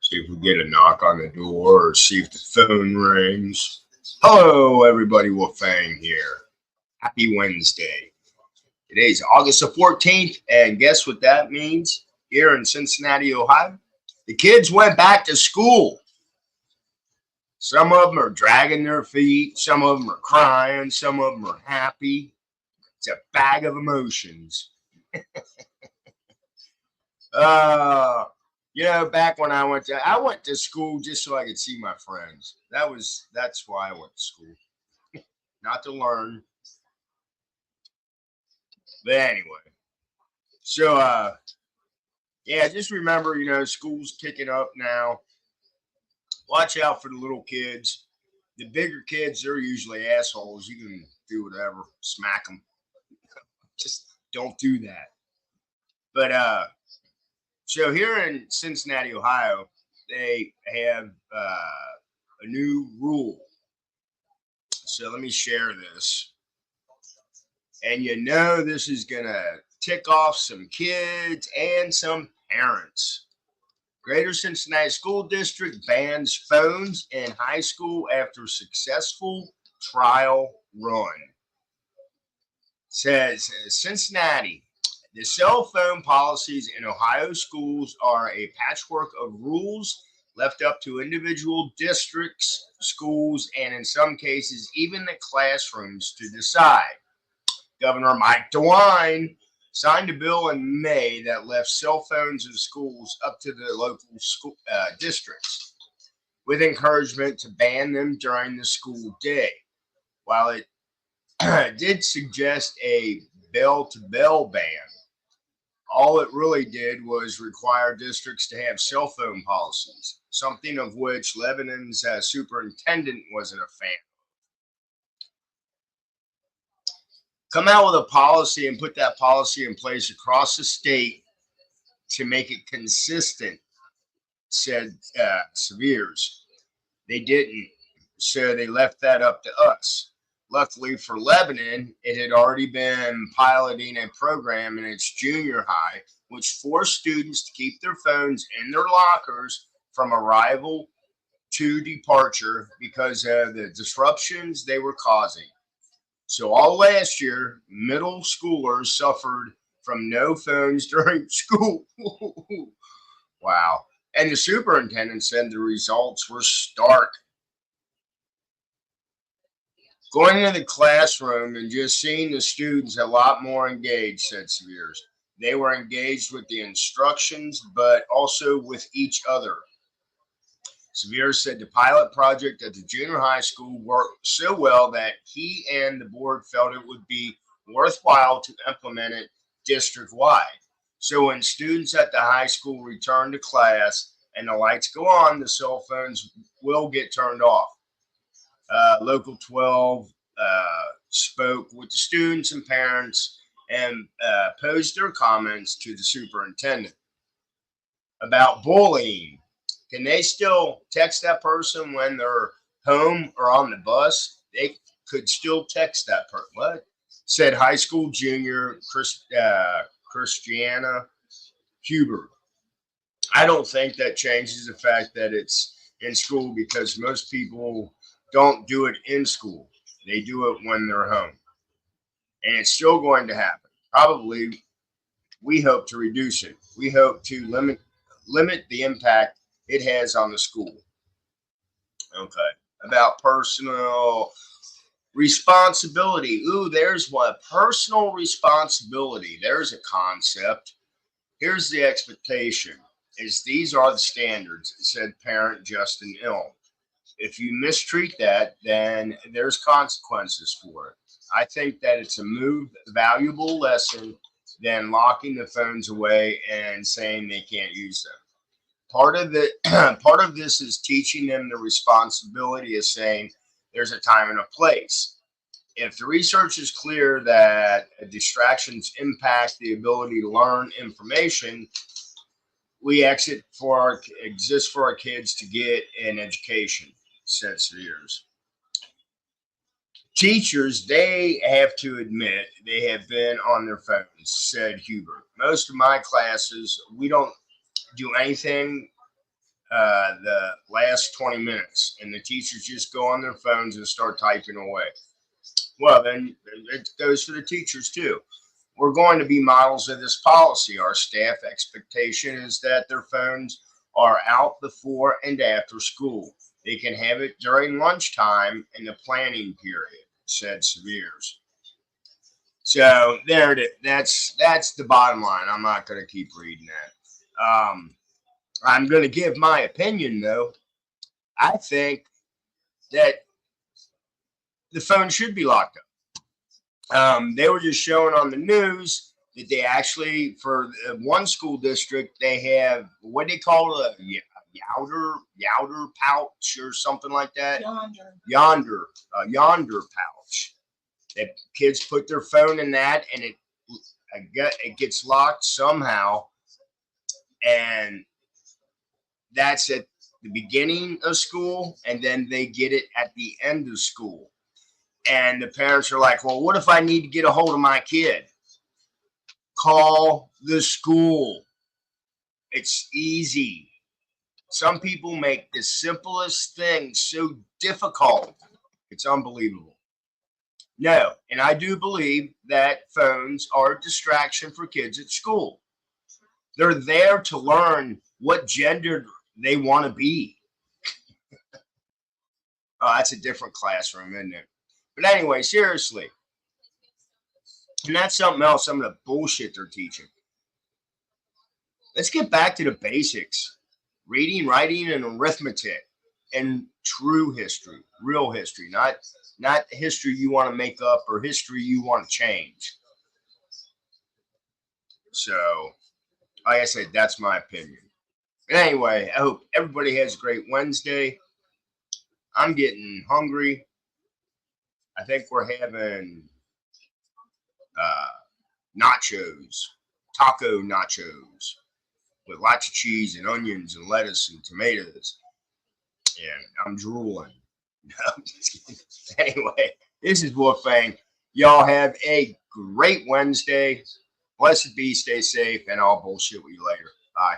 See if we get a knock on the door or see if the phone rings. Hello, everybody. Wolfang here. Happy Wednesday. Today's August the 14th, and guess what that means? Here in Cincinnati, Ohio, the kids went back to school. Some of them are dragging their feet, some of them are crying, some of them are happy. It's a bag of emotions. Uh, back when I went to school just so I could see my friends. That's why I went to school, not to learn. But anyway, so yeah, just remember, school's kicking up now. Watch out for the little kids. The bigger kids, they're usually assholes. You can do whatever, smack them. Just don't do that. But so here in Cincinnati, Ohio, they have a new rule. So let me share this. And this is going to tick off some kids and some parents. Greater Cincinnati School District bans phones in high school after successful trial run. Says Cincinnati, the cell phone policies in Ohio schools are a patchwork of rules left up to individual districts, schools, and in some cases, even the classrooms to decide. Governor Mike DeWine signed a bill in May that left cell phones in schools up to the local school districts, with encouragement to ban them during the school day. While it did suggest a bell-to-bell ban, all it really did was require districts to have cell phone policies, something of which Lebanon's superintendent wasn't a fan. Come out with a policy and put that policy in place across the state to make it consistent, said Seviers. They didn't, so they left that up to us. Luckily for Lebanon, it had already been piloting a program in its junior high, which forced students to keep their phones in their lockers from arrival to departure because of the disruptions they were causing. So all last year, middle schoolers suffered from no phones during school. Wow. And the superintendent said the results were stark. Going into the classroom and just seeing the students a lot more engaged, said Seviers. They were engaged with the instructions, but also with each other. Sevier said the pilot project at the junior high school worked so well that he and the board felt it would be worthwhile to implement it district wide. So when students at the high school return to class and the lights go on, the cell phones will get turned off. Local 12 spoke with the students and parents and posed their comments to the superintendent about bullying. Can they still text that person when they're home or on the bus? They could still text that person. What? Said high school junior Christiana Huber. I don't think that changes the fact that it's in school because most people don't do it in school. They do it when they're home. And it's still going to happen. Probably we hope to reduce it. We hope to limit the impact it has on the school. Okay. About personal responsibility. Ooh, there's one. Personal responsibility. There's a concept. Here's the expectation. Is these are the standards, said parent Justin Ilm. If you mistreat that, then there's consequences for it. I think that it's a valuable lesson than locking the phones away and saying they can't use them. Part of this is teaching them the responsibility of saying there's a time and a place. If the research is clear that distractions impact the ability to learn information, we exist for our kids to get an education, said Sears. Teachers, they have to admit they have been on their phones, said Hubert. Most of my classes, we don't do anything the last 20 minutes, and the teachers just go on their phones and start typing away. Well, then it goes for the teachers too. We're going to be models of this policy. Our staff expectation is that their phones are out before and after school. They can have it during lunchtime in the planning period, said Severes. So there it is. That's the bottom line. I'm not going to keep reading that. I'm going to give my opinion though. I think that the phone should be locked up. They were just showing on the news that they actually, for one school district, they have what they call a yonder pouch or something like that. Yonder pouch. That kids put their phone in that, and it gets locked somehow, and that's at the beginning of school, and then they get it at the end of school. And the parents are like, well, what if I need to get a hold of my kid? Call the school. It's easy. Some people make the simplest things so difficult. It's unbelievable. No, and I do believe that phones are a distraction for kids at school. They're there to learn what gender they want to be. Oh, that's a different classroom, isn't it? But anyway, seriously. And that's something else, some of the bullshit they're teaching. Let's get back to the basics. Reading, writing, and arithmetic. And true history, real history, not history you want to make up or history you want to change. So, like I said, that's my opinion. But anyway, I hope everybody has a great Wednesday. I'm getting hungry. I think we're having nachos, taco nachos with lots of cheese and onions and lettuce and tomatoes. And I'm drooling. Anyway, this is Wolfang. Y'all have a great Wednesday. Blessed be, stay safe, and I'll bullshit with you later. Bye.